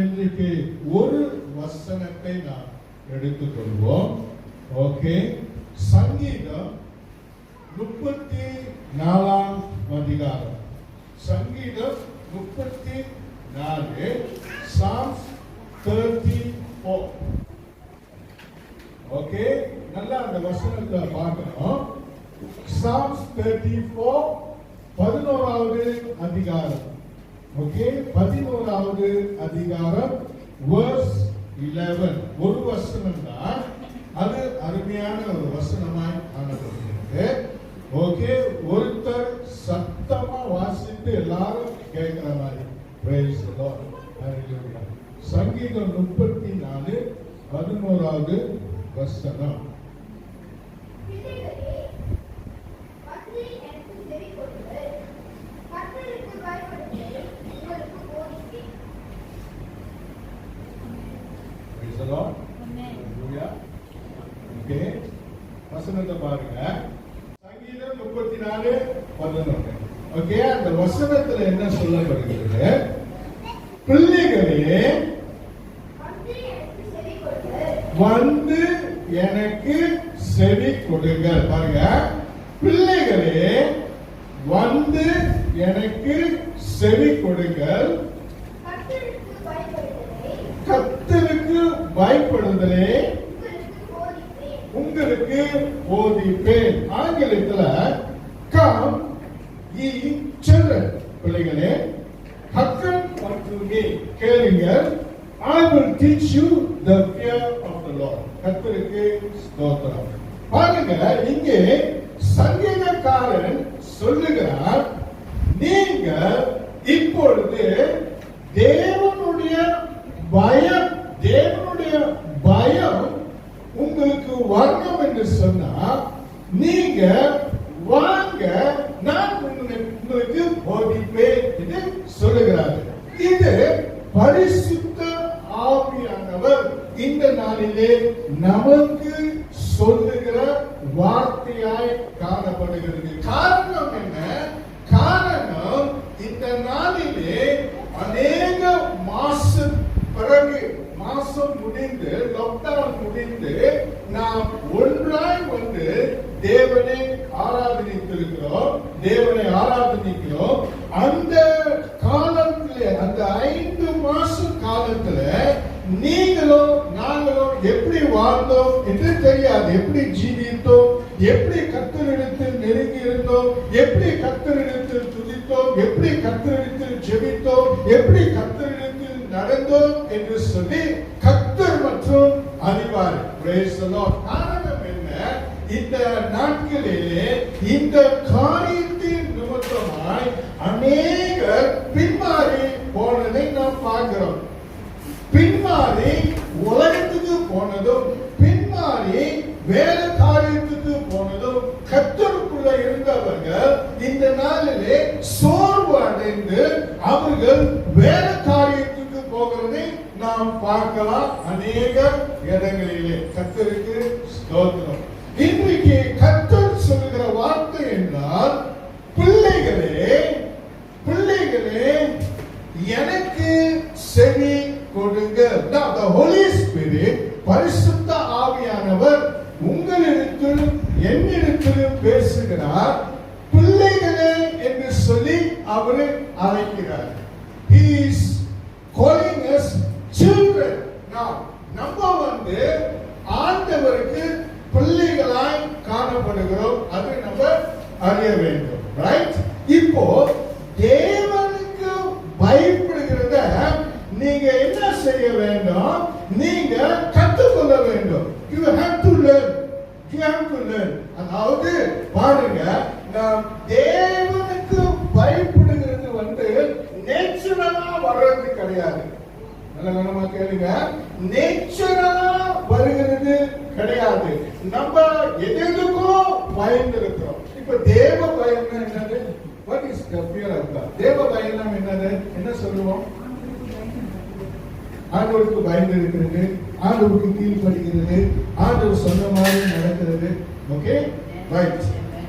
இன்றைக்கு ஒரு வசனத்தை நாம் எடுத்துக்கொள்வோம். ஓகே, சங்கீதம் 34 அதிகாரம். சங்கீதம் 34, Psalms 34. ஓகே, நல்லா அந்த வசனத்தை பார்க்கணும். Psalms 34, 11வது அதிகாரம். ஓகே, 11வது அதிகாரம், verse 11. ஒரு வசனம் தான், அது அருமையான ஒரு வசனமாய் காணப்படுகிறது. ஓகே, ஒருத்தர் சத்தமா வாசித்து எல்லாரும் கேட்கிற மாதிரி. Praise the Lord. Hallelujah. சங்கீதம் 34, 11வது வசனம். Praise the Lord. Hallelujah. Okay, வசனத்தை பாருங்க. சங்கீதம் 34, 11. ஓகே, அந்த வசனத்துல என்ன சொல்லப்படுகிறது? பிள்ளைகளே வந்து எனக்கு செவி கொடுங்கள். பாருங்க, பிள்ளைகளே வந்து எனக்கு செவி கொடுங்கள். கர்த்தருக்கு பயப்படுதலே உங்களுக்கு போதிப்பேன். ஆங்கிலத்துல come ye children, பிள்ளைகளே hearken unto me, கேளுங்கள், I will teach you the fear of the Lord. கர்த்தருக்கு ஸ்தோத்திரம். பாருங்க, இங்கே சங்கீதக்காரன் சொல்லுகிறார், நீங்க இப்பொழுது தேவனுடைய பயம் உங்களுக்கு வரணும் என்று சொன்னா, நீங்க வாங்க, நான் உங்களுக்கு போதிப்பேன் என்று சொல்லுகிறார். இது பரிசுத்த ஆவியானவர் இந்த நாளிலே நமக்கு சொல்லுகிற வார்த்தையாய் காணப்படுகிறது. காரணம் என்ன? காரணம், இந்த நாளிலே அநேக மாசம் பிறகு, மாசம் முடிந்து, லாக்டவுன் முடிந்து, நாம் ஒன்றாய் வந்து தேவனை ஆராதனித்திருக்கிறோம். அந்த காலத்திலே, அந்த 5 மாச காலத்துல நீங்களும் நாங்களும் எப்படி வாழ்ந்தோம் என்று தெரியாது. எப்படி ஜீவித்தோம், எப்படி கர்த்தரிடத்தில் நெருங்கி இருந்தோம், எப்படி கர்த்தரிடத்தில் துதித்தோம், எப்படி கர்த்தரிடத்தில் ஜெபித்தோம், எப்படி கர்த்தரிடத்தில் நடந்தோம் என்று சொல்லி கர்த்தர் மற்றும் அறிவார். Praise the Lord. காரணம் என்ன? இந்த நாட்களிலே இந்த காரியத்தின் நிமித்தமாய் அநேகர் பின்மாறி போனதை நாம் பார்க்கிறோம். பின்மாறி உலகத்துக்கு போனதும், பின்மாறி வேற காரியத்துக்கு போனதும், கர்த்தருக்குள்ள இருந்தவர்கள் இந்த நாளிலே சோர்வு அடைந்து அவர்கள் வேற காரியத்துக்கு போகிறதை நாம் பார்க்கலாம் அநேக இடங்களிலே. கர்த்தருக்கு ஸ்தோத்திரம். இன்றைக்கு கர்த்தர் சொல்லுகிற வார்த்தை என்றால், பிள்ளைகளே எனக்கு செவி கொடுங்கள். The Holy Spirit, பரிசுத்த ஆவியானவர் உங்களிடத்தில் என்னிடத்தில் பேசுகிறார். பிள்ளைகளே என்று சொல்லி அவர் அழைக்கிறார். He is calling us children. Now, நம்ம வந்து ஆண்டவருக்கு பிள்ளைகளாய் காணப்படுகிறோம். அதை நம்ம அறிய வேண்டும். ரைட்? இப்போ தேவனுக்கு பயப்படுகிறத நீங்க என்ன செய்ய வேண்டும்? நீங்க கற்றுக்கொள்ள வேண்டும். You have to learn. அதாவது பாருங்க, நாம் தேவனுக்கு பயப்படுகிறது வந்து நேச்சுரலா வர்றது கிடையாது. நல்ல கவனமா கேளுங்க. நேச்சுரலா வருகிறது கிடையாது. நம்ம எதுக்கும் பயந்து இருக்கிறோம். இப்ப தேவ பயம்னா என்னது? What is the fear of God? தேவ பயம்னா என்னது? என்ன சொல்லுவோம்? ஆண்டவருக்கு பயந்து இருக்கிறது, ஆண்டவருக்கு கீழ்படுகிறது, ஆண்டவர் சொன்ன மாதிரி நடக்கிறது. Okay, right.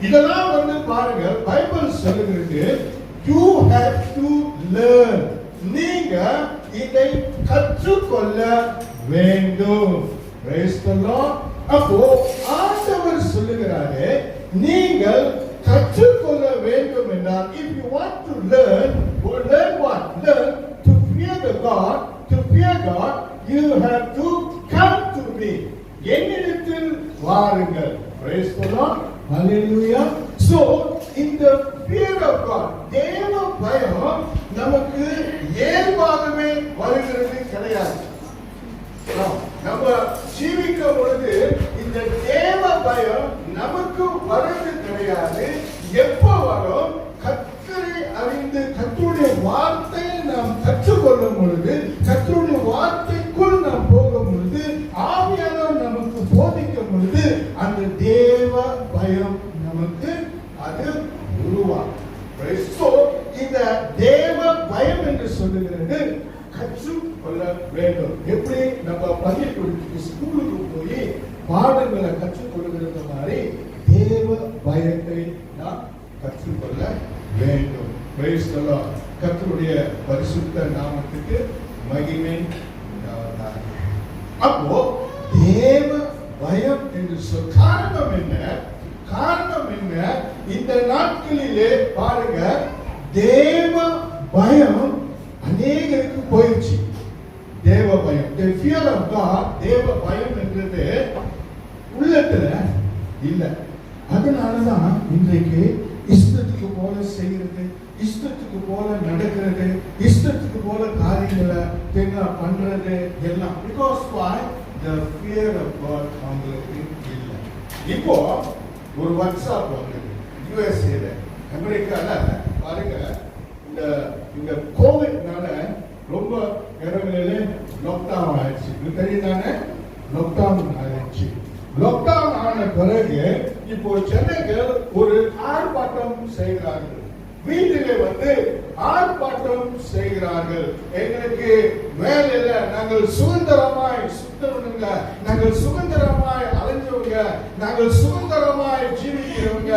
இதெல்லாம் வந்து பாருங்க, பைபிள் சொல்லுகிறது, you have to learn. நீங்க இதை கற்றுக்கொள்ள வேண்டும். Praise the Lord. அப்போ ஆண்டவர் சொல்லுகிறாரே, நீங்கள் கற்றுக்கொள்ள வேண்டும் என்றால், if you want to learn what? Learn to fear God. To fear God, you have to come to me. என்னிடத்தில் வாருங்கள். Praise the Lord. Hallelujah. So in the fear of God, தேவ பயம் நமக்கு இயல்பாகவே வருகிறது கிடையாது. நம்ம ஜீவிக்கும் பொழுது இந்த தேவ பயம் நமக்கு வருவது கிடையாது. எப்போ வரும்? கர்த்தரை அறிந்து கர்த்தருடைய வார்த்தையை நாம் கற்றுக்கொள்ளும் பொழுது, கர்த்தருடைய வார்த்தைக்குள் நாம் போகும் பொழுது, ஆவியானவர் நமக்கு போதிக்கும் பொழுது, அந்த தேவ பயம் நமக்கு அது உருவாகும். So இந்த தேவ பயம் என்று சொல்லுகிறது கற்றுக்கொள்ள வேண்டும். எப்படி நம்ம பள்ளிக்கூடத்துக்கு ஸ்கூலுக்கு போய் பாடங்களை கற்றுக்கொள்ளுகிறது மாதிரி தேவ பயத்தை நாம் கற்றுக்கொள்ள வேண்டும். Praise the Lord. கர்த்தருடைய பரிசுத்த நாமத்துக்கு மகிமை உண்டாவதாக. அப்போ தேவ பயம் என்று சொல் காரணம் என்ன? காரணம் என்ன? இந்த நாட்களிலே பாருங்க, தேவ பயம் அநேகருக்கு போயிடுச்சு. தேவ பயம், the fear of God, தேவ பயம் என்றது உள்ளத்துல இல்ல. அதனாலதான் இன்றைக்கு இஷ்டத்துக்கு போல செய்யறது, இஷ்டத்துக்கு போல நடக்கிறது, இஷ்டத்துக்கு போல காரியங்களை பண்றது எல்லாம். Because why? The fear of God அவங்களுக்கு இல்லை. இப்போ ஒரு வாட்ஸ்அப் வந்தது யுஎஸ்ஏல, அமெரிக்கால பாருங்க, இந்த கோவிட்னால ரொம்ப இடங்களில லாக்டவுன் ஆயிடுச்சு. தெரியுதானே? லாக்டவுன் ஆயிடுச்சு. லாக்டவுன் ஆன பிறகு இப்போ சென்னைகள் ஒரு ஆர்ப்பாட்டம் செய்கிறார்கள். வீட்டிலே வந்து ஆர்ப்பாட்டம் செய்கிறார்கள். எங்களுக்கு வேலையில நாங்கள் சுதந்திரமாய் சுத்தவங்க, நாங்கள் சுதந்திரமாய் அலைஞ்சவங்க, நாங்கள் சுதந்திரமாய் ஜீவிக்கிறவங்க,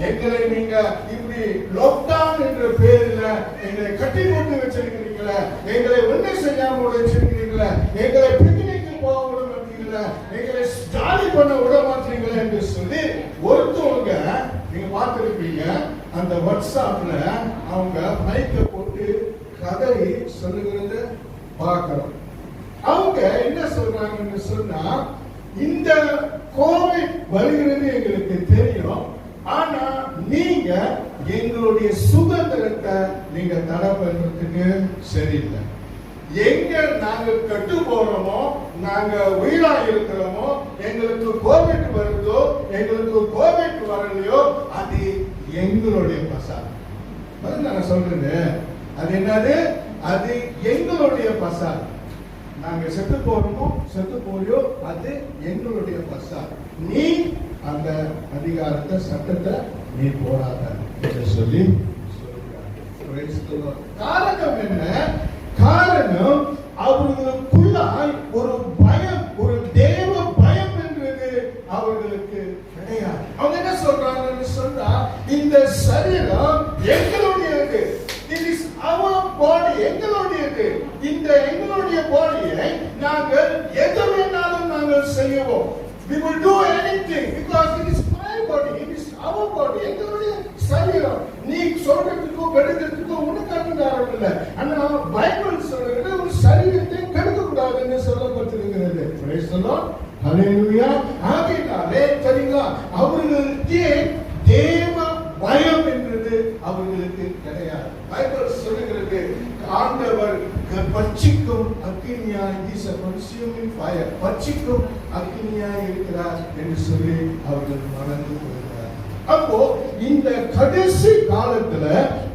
எங்களை நீங்க இப்படி லாக்டவுன் என்ற பேரில் எங்களை கட்டி போட்டு வச்சிருக்கிறீங்களா, எங்களை ஒன்றும் செய்யாம வச்சிருக்கிறீங்களா, எங்களை பிக்னிக்கு போக விட மாட்டீங்களா, எங்களை ஜாலி பண்ண விட மாட்டீங்களா என்று சொல்லி ஒருத்தவங்க நீங்க பார்த்திருப்பீங்க. அந்த வாட்ஸ்அப்ல அவங்க மைக்க போட்டு கதறி சொல்லுகிறத பார்க்கிறோம். அவங்க என்ன சொல்றாங்கன்னு சொன்னா, இந்த கோவிட் வருகிறது எங்களுக்கு தெரியும், ஆனா நீங்க எங்களுடைய சுதந்திரத்தை நீங்க தடை பண்றதுக்கு சரியில்லை. எங்க நாங்க கட்டு போறோமோ, நாங்க உயிரா இருக்கிறோமோ, எங்களுக்கு கோவிட் வருதோ எங்களுக்கு கோவிட் வரலையோ, அது எங்களுடைய பசார். நான் சொல்றேன், அது என்னது? அது எங்களுடைய பசார். நாங்க செத்து போறோமோ செத்து போறியோ, அது எங்களுடைய பசார். நீ அந்த அதிகாரத்தை, சட்டத்தை நீ போராட என்று சொல்லி சொல்கிறார். காரணம் என்ன? காரணம் அவர்களுக்குள்ளாய் ஒரு பயம், ஒரு தேவ பயம் என்றது அவர்களுக்கு கிடையாது. அவங்க என்ன சொல்றாங்கன்னு சொன்னா, இந்த சரீரம் எங்களுடையது, it is our body, எங்களுடையது. இந்த எங்களுடைய பாடியை நாங்கள் எது வேணாலும் நாங்கள் செய்வோம். We will do anything because it is my body, it is our body, எங்களுடைய சரீரம். நீ சொல்றதுக்கோ கெடுக்கிறதுக்கோ உனக்கு அதிகாரம் இல்லை. ஆனா பைபிள் சொல்றது ஒரு சரீரத்தை கெடுக்க கூடாதுன்னு சொல்லப்பட்டிருக்கிறது. Praise the Lord. Hallelujah. ஆகையினாலே சரிங்களா, அவர்களுக்கு தேவ பயம் என்றது அவர்களுக்கு கிடையாது. பைபிள் சொல்லுகிறது, ஆண்டவர் பட்சிக்கும் அக்கினியாய், இஸ் a consuming fire, பட்சிக்கும் அக்கினியாய் இருக்கிறார் என்று சொல்லி அவர்கள் மறந்து போகிறார். அப்போ இந்த கடைசி காலத்துல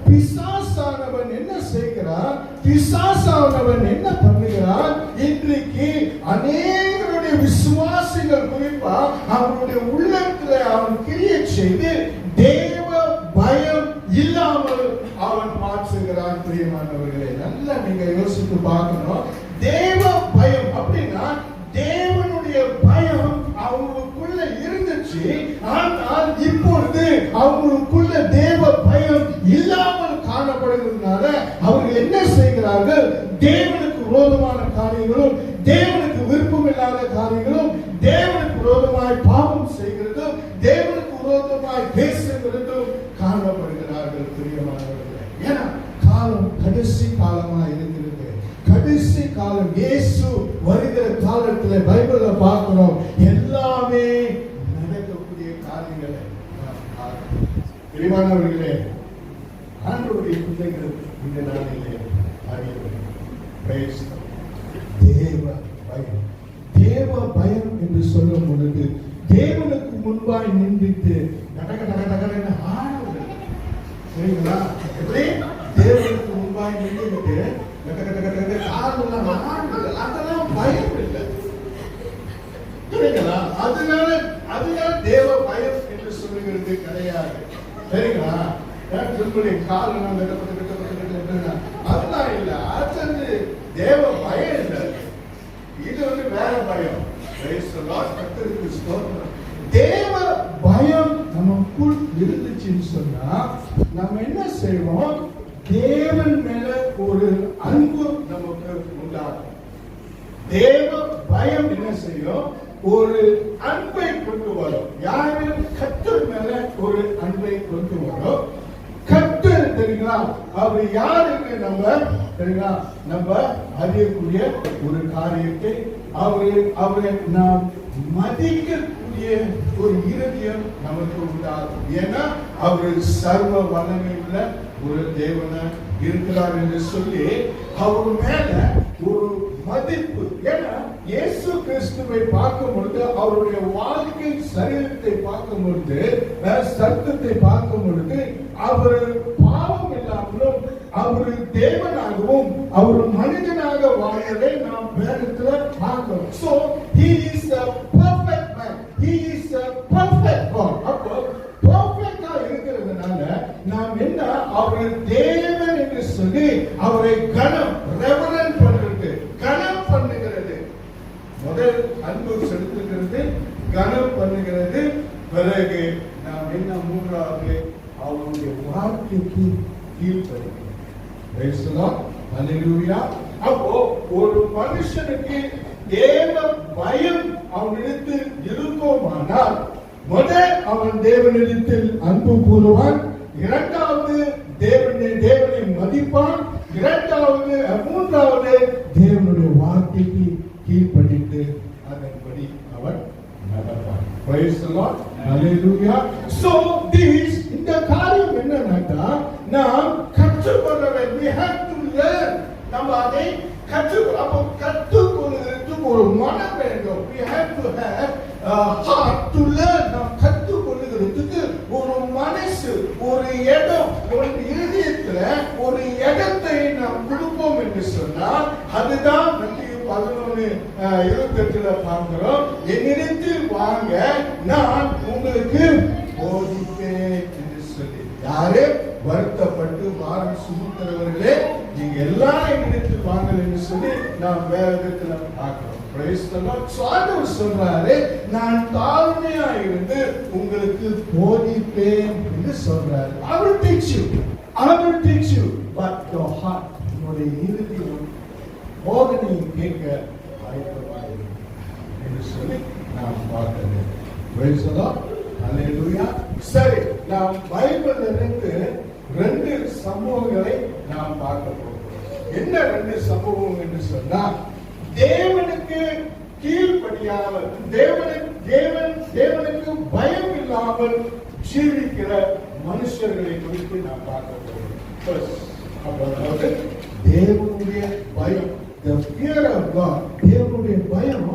பிசாசானவன் என்ன செய்கிறான்? பிசாசானவன் என்ன பண்ணுகிறான்? இன்றைக்கு அநேகருடைய விசுவாசிகள் குறிப்பா அவனுடைய உள்ளத்துல அவன் கிரியை செய்து தேவ பயம் இல்லாமல் அவன் மாற்றுகிறான். பிரியமானவர்களே, நல்லா நீங்க யோசித்து பார்க்கணும். தேவ பயம் அப்படின்னா தேவனுடைய பயம் அவங்களுக்குள்ள இருந்துச்சு, ஆனால் இப்பொழுது அவங்களுக்குள்ள தேவ பயம் இல்லாமல் காணப்படுகிறதுனால அவர்கள் என்ன செய்கிறார்கள்? தேவனுக்கு காரியங்களும், தேவனுக்கு விருப்பம் இல்லாத காரியங்களும், தேவனுக்கு விரோதமாய் பாவம் செய்கிறதும், தேவனுக்கு விரோதமாய் பேசுகிறதும் காணப்படுகிறார்கள் பிரியமானவர்களே. ஏன்னா காலம் கடைசி காலமா இருக்கிறது. கடைசி காலம் இயேசு வருகிற காலத்துல பைபிள்ல பார்க்கிறோம், எல்லாமே நடக்கக்கூடிய காரியங்களை பிரியமானவர்களே. ஆண்டவருடைய பிள்ளைகள் இந்த நாளிலே தேவ பயம், தேவ பயம் என்று சொல்லும் பொழுது தேவனுக்கு முன்பாய் நின்றுட்டு கடக கடக கடக ஆடுவது. சரிங்களா? எப்படி தேவனுக்கு முன்பாய் நின்றுட்டு அதெல்லாம் பயம் இல்லை. சரிங்களா? அதனால தேவ பயம் என்று சொல்லுகிறது கிடையாது. சரிங்களா? காலம் அதெல்லாம் இல்ல. அது தேவ பயம் இல்லை. இது வேற பயம். தேவ பயம் நமக்குள் இருந்துச்சுன்னு சொன்னா நம்ம என்ன செய்வோம்? தேவன் மேல ஒரு அன்பு நமக்கு உண்டாகும். தேவ பயம் என்ன செய்யும்? ஒரு அன்பை கொண்டு வரும். யாரும் கர்த்தர் மேல ஒரு அன்பை கொண்டு வரும். கர்த்தர் தெரியுங்களா, அவர் யாருன்னு நம்ம அறியக்கூடிய ஒரு காரியத்தை அவரை நாம் மதிக்கக்கூடிய ஒரு இருதயம் நமக்கு உண்டாகும். ஏன்னா அவர் சர்வ வல்லமை உள்ள ஒரு தேவனா இருக்கிறார் என்று சொல்லி அவர் மேல ஒரு மதிப்பு. ஏன்னா இயேசு கிறிஸ்துவை பார்க்கும் பொழுது, அவருடைய வாழ்க்கை சரீரத்தை பார்க்கும் பொழுது, சத்தத்தை பார்க்கும் பொழுது, அவர் பாவம் இல்லாமலும் அவர் தேவனாகவும் அவர் மனிதனாக வாழ்வதை நாம் வேதத்துல பார்க்கிறோம். So he is a perfect man, he is a perfect God. அப்போ பர்ஃபெக்ட்டா இருக்கிறதுனால நாம் என்ன, அவர் தேவன் என்று சொல்லி அவரை கனம் ரெவரன்ட் பண்றது, கனம் பண்ணுகிறது. முதல் அன்பு செலுத்துகிறது, கனம் பண்ணுகிறது. பிறகு நாம் என்ன, மூன்றாவது அவருடைய வார்த்தைக்கு கீழ்ப்படுகிறது. அப்போ ஒரு மனுஷனுக்கு தேவ பயம் அவனிடத்தில் இருக்குமானால் முதல் அவன் தேவனிடத்தில் அன்பு கூறுவான், இரண்டாவது தேவனை மதிப்பான், மூன்றாவது தேவனுடைய வார்த்தைக்கு கீழ்ப்படித்து அதன்படி அவன் நடப்பான். Praise the Lord. Hallelujah. So this இந்த காரியம் என்னன்னா, நாம் கற்றுக்கொள்ளவேன். We have to learn. நம்ம அதை கற்றுக்கொள்வதற்கு ஒரு மனம் வேண்டும். We have to have a heart to learn. நாம் கற்றுக்கொள்வதற்கு ஒரு மனசு, ஒரு இடம், ஒரு இதயத்துல ஒரு இடத்தை நாம் கொடுப்போம் என்று சொன்னால் அதுதான் 11:28 பார்க்கிறோம். என்னிடத்தில் வாங்க, நான் உங்களுக்கு போதிப்பேன் என்று சொல்லி. யாரு வருத்தப்பட்டு பாரம் சுமக்கிறவர்களே, நீங்க எல்லாரும் என்னிடத்தில் வாங்க என்று சொல்லி நாம் வேதத்துல பார்க்கிறோம். Praise the Lord. ஆண்டவர் சொல்றாரு, நான் தாழ்மையா இருந்து உங்களுக்கு போதிப்பேன் என்று சொல்றாரு. I will teach you, but your heart, உங்களுடைய இருதயம் போதனையை கேட்க ஆயத்தமாக என்று சொல்லி நாம் பார்க்கிறோம். Praise the Lord. Hallelujah. சரி, நாம் பைபிள்ல இருந்து 2 சம்பவங்களை நாம் பார்க்க போகிறோம். என்ன 2 சம்பவம் என்று சொன்னால், தேவனுக்கு கீழ்ப்படியாமல், தேவனுக்கு பயம் இல்லாமல் ஜீவிக்கிற மனுஷர்களை குறித்து நாம் பார்க்க போகிறோம். அதாவது தேவனுடைய பயம், the fear of God, தேவனுடைய பயம்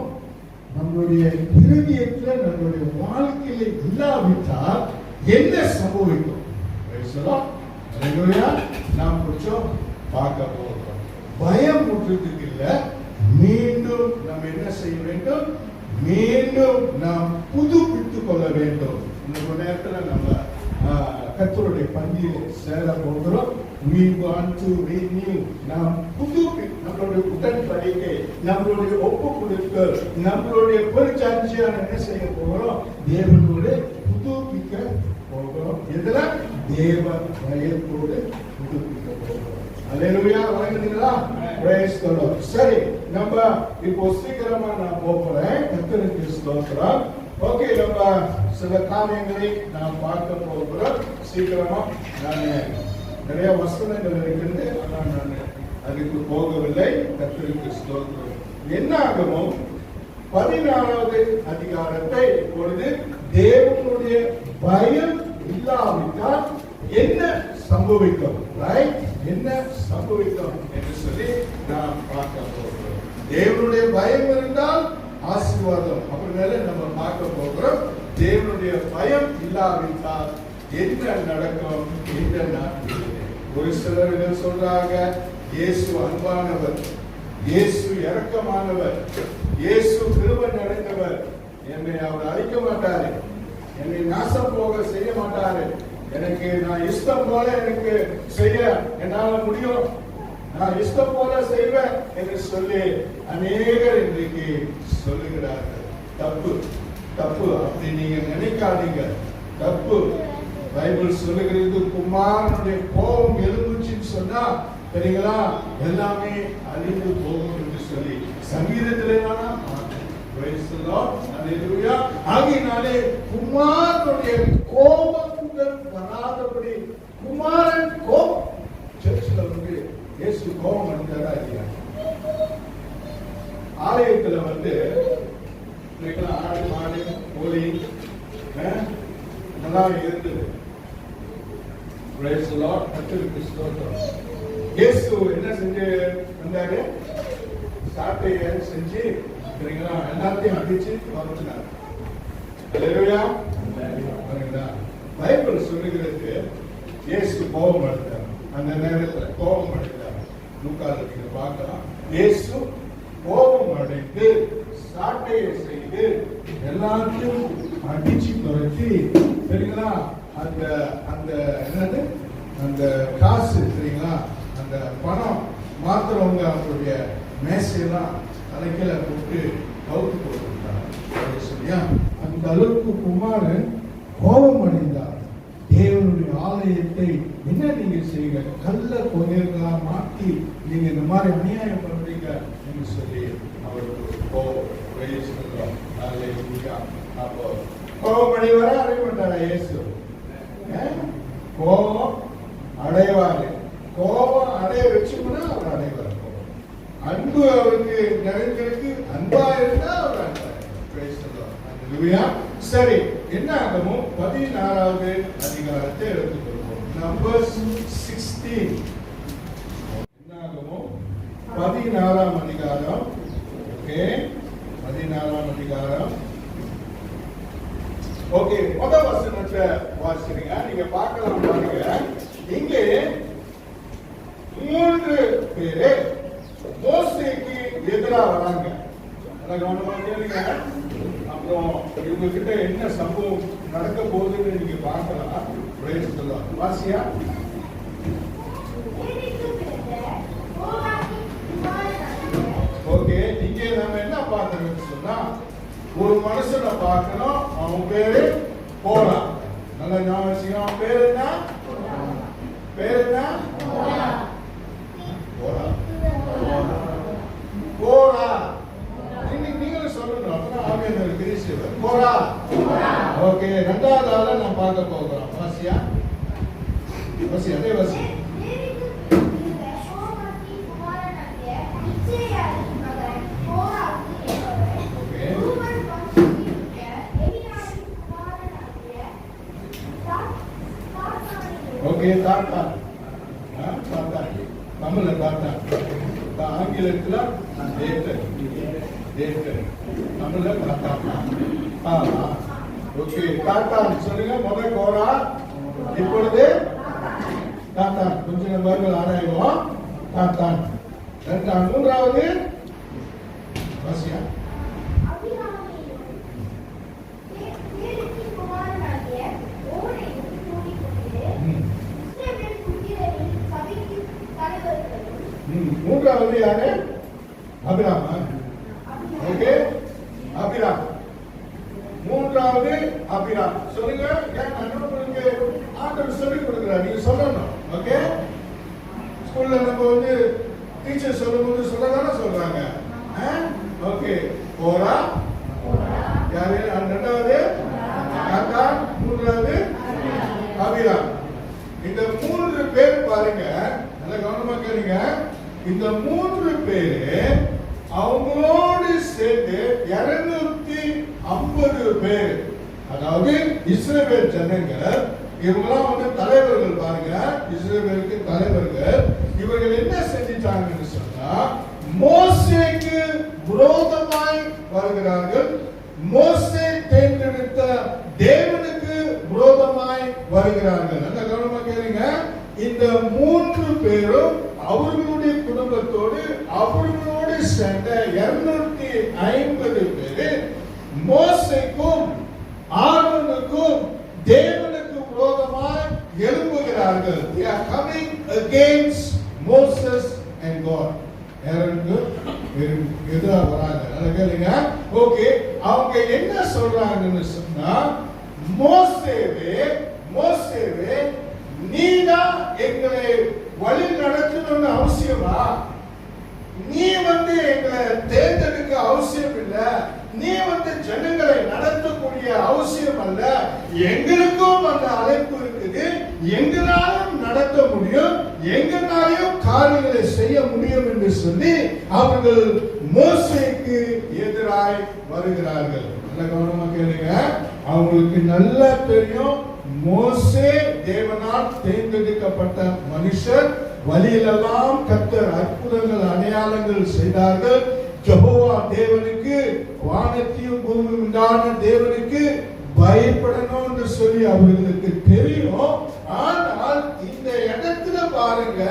நம்மளுடைய இருதயத்தில், நம்மளுடைய வாழ்க்கையில இல்லாவிட்டால் என்ன சம்பவிக்கும்? நாம் கொஞ்சம் பார்க்க போகிறோம். பயம் முற்றத்துக்கு இல்ல, மீண்டும் நாம் என்ன செய்ய வேண்டும்? மீண்டும் நாம் புதுப்பித்துக் கொள்ள வேண்டும். இந்த நேரத்தில் நம்ம கர்த்தருடைய பந்தியில் சேர போகிறோம். We want to renew. நாம் நம்மளுடைய உடன்படிக்கை, நம்மளுடைய ஒப்பு கொடுத்தல், நம்மளுடைய பொறுச்சாட்சியான என்ன செய்ய போகிறோம்? தேவனோடு புதுப்பிக்க போகிறோம். இதெல்லாம் தேவ பயத்தோடு புதுப்பிக்க போகிறோம். அல்லேலூயா. வணங்குறீங்களா? praise the Lord. சரி, நம்ம இப்போ சீக்கிரமா நான் போறேன். கர்த்தருக்கு ஸ்தோத்திரம். ஓகே, நம்ம சில காரியங்களை நாம் பார்க்க போகிறோம். சீக்கிரமா நான் நிறைய வசனங்கள் இருக்கிறது, ஆனால் நான் அதுக்கு போகவில்லை. கர்த்தருக்கு ஸ்தோத்திரம். என்ன ஆகுமோ 14வது அதிகாரத்தை இப்பொழுது தேவனுடைய பயம் இல்லாவிட்டால் என்ன சம்பவிக்கும், ரைட்? என்ன சம்பவிக்கும் என்று சொல்லி நாம் பார்க்க போகிறோம். தேவனுடைய பயம் இருந்தால் ஆசீர்வாதம். அப்புறமேல நம்ம பார்க்க போகிறோம். தேவனுடைய பயம் இல்லாவிட்டால் என்ன நடக்கும் இந்த நாட்டில். ஒரு சிலர்கள் சொல்றாங்க, இயேசு அன்பானவர், இயேசு இரக்கமானவர், இயேசு கிருபை நிறைந்தவர், என்னை அவர் அழிக்க மாட்டாரு, என்னை நாசம் போக செய்ய மாட்டாரு, எனக்கு நான் இஷ்டம் போல எனக்கு செய்ய என்னால முடியும், நான் இஷ்டம் போல செய்வேன் என்று சொல்லி அநேகர் இன்றைக்கு சொல்லுகிறார்கள். தப்பு தப்பு, அப்படி நீங்க நினைக்காதீங்க. தப்பு. பைபிள் சொல்லுகிறது, குமாரனுடைய கோபம் எழுந்துச்சுன்னு சொன்னா சரிங்களா, எல்லாமே அழிந்து போகும் என்று சொல்லி சங்கீதத்திலே ஆகினாலே குமாரனுடைய கோபங்கள் வராதபடி குமாரன் கோபம். சர்ச்சில் வந்து இயேசு கோபம் அடைந்தாரா இல்லையா? ஆலயத்துல வந்து ஆடு மாடு கோழி நல்லா இருந்தது. இயேசு என்ன செஞ்சு வந்தாரு? சாட்டையை செஞ்சு எல்லாத்தையும் அடிச்சு வரச்சினார். பைபிள் சொல்லுகிறது இயேசு கோபம் அடைந்தார். அந்த நேரத்துல கோபம் அடைந்தார். லூக்கால பார்க்கலாம். இயேசு கோபம் அடைந்து சாட்டையை செய்து எல்லாத்தையும் அடிச்சு துரத்தி சரிங்களா, அந்த அந்த என்னது அந்த காசு சரிங்களா, அந்த பணம் மாத்திரவங்க அவங்களுடைய மேசையெல்லாம் தலைக்கீழ போட்டு கவுத்து போட்டுருந்தார் சரியா. அந்த அளவுக்கு குமாரன் கோபம் அடைந்தார். தேவனுடைய ஆலயத்தை என்ன நீங்க செய்யுங்க, கல்ல கொலைகளா மாற்றி நீங்க இந்த மாதிரி அநியாயம் பண்றீங்க என்று சொல்லி அவருக்கு கோபம் அடைவாரா அடைய மாட்டாரா? இயேசு கோபம் அடைவாரு. கோபம் அடைய வச்சுக்கணும்னா அவர் அடைவார். அன்பு அவருக்கு நிறைந்திருக்கு. அன்பா இருந்தா அவர் அன்பா. சரி, என்ன ஆகமும் 16வது அதிகாரத்தை எடுத்துக்கொள்வோம். நம்பர்ஸ் 16. என்ன ஆகமும் 16ஆம் அதிகாரம். ஓகே, 16ஆம் அதிகாரம். ஓகே, முதல் வசனத்தை வாசிங்க. நீங்க பார்க்கலாம் பாருங்க. இங்கே 3 பேரு மோசேக்கு எதிராக வராங்க. கவனமா கேளுங்க. அப்புறம் இவங்க கிட்ட என்ன சம்பவம் நடக்க போகுதுன்னு நீங்க பார்க்கலாம். வாசியா. ஓகே, இங்கே நம்ம என்ன பார்க்கணும்னு சொன்னா, ஒரு மனுஷனை பார்க்கணும். அவன் பேரு கோரா. நல்ல ஞாபகம். அவன் பேரு என்ன? பேரு என்ன? கோரா. கோரா. நீங்களும் சொல்லணும். அப்பதான் ஆவியானவர் கிரீஸ்வர். கோரா. ஓகே, 2வது ஆளை நான் பார்க்க போகிறோம். வாசியா. வாசி, அதே வாசி. ஓகே, தாத்தா. தாத்தா தமிழ்ல தாத்தா, ஆங்கிலத்துல தமிழ்ல தாத்தா. ஓகே, தாத்தா சொல்லுங்க. முதல் கோரா, இப்பொழுது தாத்தா. கொஞ்சம் நம்பர்கள் ஆராய்வோம். தாத்தா. 3வது வாசியா. மூன்றாவது யாரு? அபிராமா. ஓகே, அபிராம். 3வது அபிராம். சொல்லுங்க. ஆண்டவர் சொல்லிக் கொடுக்கிறார். நீங்க சொல்லணும். ஓகே, ஸ்கூல்ல நம்ம பரீட்சை சொல்லும்போது சொல்லதானே சொல்றாங்க. ஓகே, கோரா யாரு, ரெண்டாவது தாத்தான், மூன்றாவது அபிராம். இந்த 3 பேர் பாருங்க, நல்லா கவனமா கேளுங்க. இந்த 3 பேரு அவங்களோடு சேர்ந்து 250 பேர், அதாவது இஸ்ரவேல் ஜனங்கள். இவங்கெல்லாம் வந்து தலைவர்கள் பாருங்க, இஸ்ரவேலுக்கு தலைவர்கள். இவர்கள் என்ன செஞ்சிட்டாங்கன்னு சொன்னா, மோசேக்கு விரோதமாய் வருகிறார்கள். மோசே தேர்ந்தெடுத்த தேவனுக்கு விரோதமாய் வருகிறார்கள். நல்ல கவனமா கேளுங்க. இந்த 3 பேரும் அவர்களுடைய குடும்பத்தோடு அவர்களோடு சேர்ந்த 250 பேர் மோசேக்கும் ஆரோனுக்கும் தேவனுக்கு விரோதமாய் எழும்புகிறார்கள். They are coming against Moses and God. எதிராக வராங்க. நல்லா கேளுங்க. ஓகே, அவங்க என்ன சொல்றாங்கன்னு சொன்னா, மோசேவே நீதான் எங்களை வழி நடத்தணும்னு அவசியமா? நீ வந்து எங்களை தேர்ந்தெடுக்க அவசியம் இல்ல, நீ வந்து ஜனங்களை நடத்தக்கூடிய அவசியம் அல்ல. எங்களுக்கும் அந்த அழைப்பு இருக்குது, எங்களாலும் நடத்த முடியும், எங்களாலும் காரியங்களை செய்ய முடியும் என்று சொல்லி அவர்கள் மோசேக்கு எதிராய் வருகிறார்கள். நல்ல கவனமா கேளுங்க. அவங்களுக்கு நல்லா தெரியும், மோசே தேவனால் தேர்ந்தெடுக்கப்பட்ட மனுஷர். வழியிலெல்லாம் கர்த்தர் அற்புதங்கள் அடையாளங்கள் செய்தார்கள். யெகோவா தேவனுக்கு, வானத்தையும் பூமியும் உண்டான தேவனுக்கு பயப்படணும் என்று சொல்லி அவர்களுக்கு தெரியும். ஆனால் இந்த இடத்துல பாருங்க,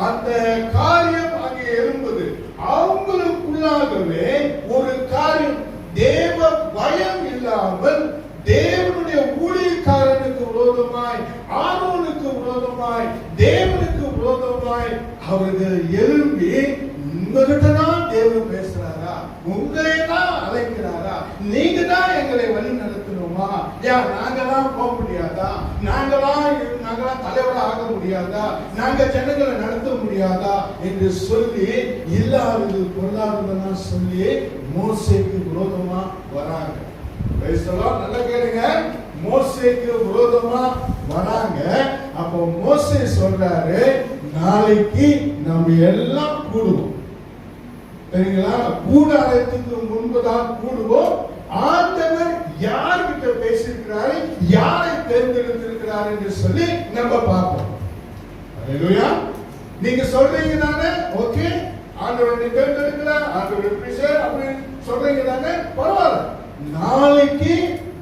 அந்த காரியம் அங்கே எழும்புது. அவங்களுக்குள்ளாகவே ஒரு காரியம், தேவ பயம் இல்லாமல் தேவனுடைய ஊழியக்காரனுக்கு விரோதமாய், ஆரோனுக்கு விரோதமாய், தேவனுக்கு விரோதமாய் அவர்கள் எழும்பி, உங்ககிட்ட தான் தேவன் பேசுறாரா, உங்களை தான் அழைக்கிறாரா, நீங்க தான் எங்களை வழி நடத்தணுமா, நாங்கெல்லாம் போக முடியாதா, நாங்கெல்லாம் தலைவராக ஆக முடியாதா, நாங்க ஜனங்களை நடத்த முடியாதா என்று சொல்லி இல்லாதது பொருளாதாரம் சொல்லி மோசேக்கு விரோதமா வராங்க. நல்லா கேளுங்க. மோசேக்கு விரோதமா வராங்க. அப்போ மோசே சொல்றாரு, நாளைக்கு நம்ம எல்லாம் கூடுவோம், சரிங்களா? கூடாரத்துக்கு முன்புதான் கூடுவோம். ஆண்டவர் யார்கிட்ட பேசியிருக்கிறாரு, யாரை தேர்ந்தெடுத்திருக்கிறார் என்று சொல்லி நம்ம பார்ப்போம். அல்லேலூயா. நீங்க சொல்றீங்க தானே, ஓகே, ஆண்டவர் நீ தேர்ந்தெடுக்கிறார், ஆண்டவர் எப்படி சார் அப்படின்னு சொல்றீங்க தானே, பரவாயில்ல. நாளைக்கு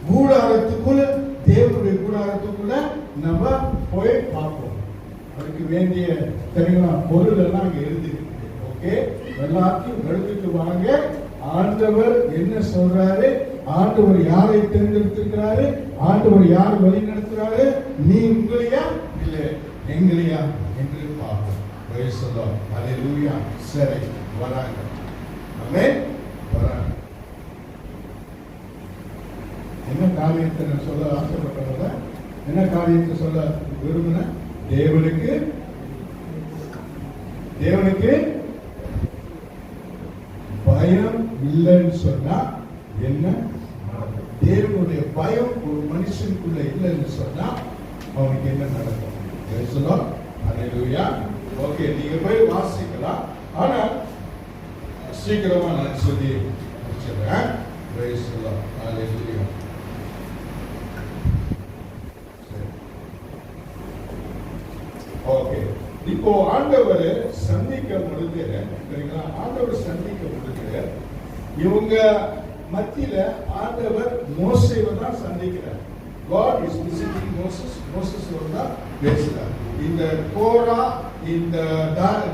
கூடாரத்துக்குள்ள, தேவனுடைய கூடாரத்துக்குள்ள நம்ம போய் பார்ப்போம். அதுக்கு வேண்டிய தெரியுமா பொருள் எல்லாம் அங்க எழுதி, ஓகே, எல்லாத்தையும் எடுத்துட்டு வாங்க. ஆண்டவர் என்ன சொல்றாரு, ஆண்டவர் யாரை தேர்ந்தெடுத்திருக்கிறாரு, ஆண்டவர் யார் வழி நடத்துறாரு, நீ உங்களையா இல்ல எங்களையா என்று பார்ப்போம். அல்லேலூயா. சரி, வராங்க. ஆமென். வராங்க. என்ன காரியத்தை நான் சொல்ல ஆசைப்பட்டவங்க, என்ன காரியத்தை சொல்ல விரும்பின, தேவனுக்கு பயம் இல்லைன்னு சொன்னா என்ன, தேவனுடைய பயம் ஒரு மனுஷனுக்குள்ள இல்லைன்னு சொன்னா அவனுக்கு என்ன நடக்கும்? அல்லேலூயா. ஓகே, நீங்க போய் வாசிக்கலாம். ஆனா சீக்கிரமா நான் சொல்லி முடிச்சிடுறேன். அல்லேலூயா. ஓகே, இப்போ ஆண்டவர் சந்திக்க பொழுது, சரிங்களா, ஆண்டவர் சந்திக்க பொழுது இவங்க மத்தியில ஆண்டவர் மோசேவை தான் சந்திக்கிறார். God is visiting Moses. மோசஸோட தான் பேசுறார். இந்த கோரா, இந்த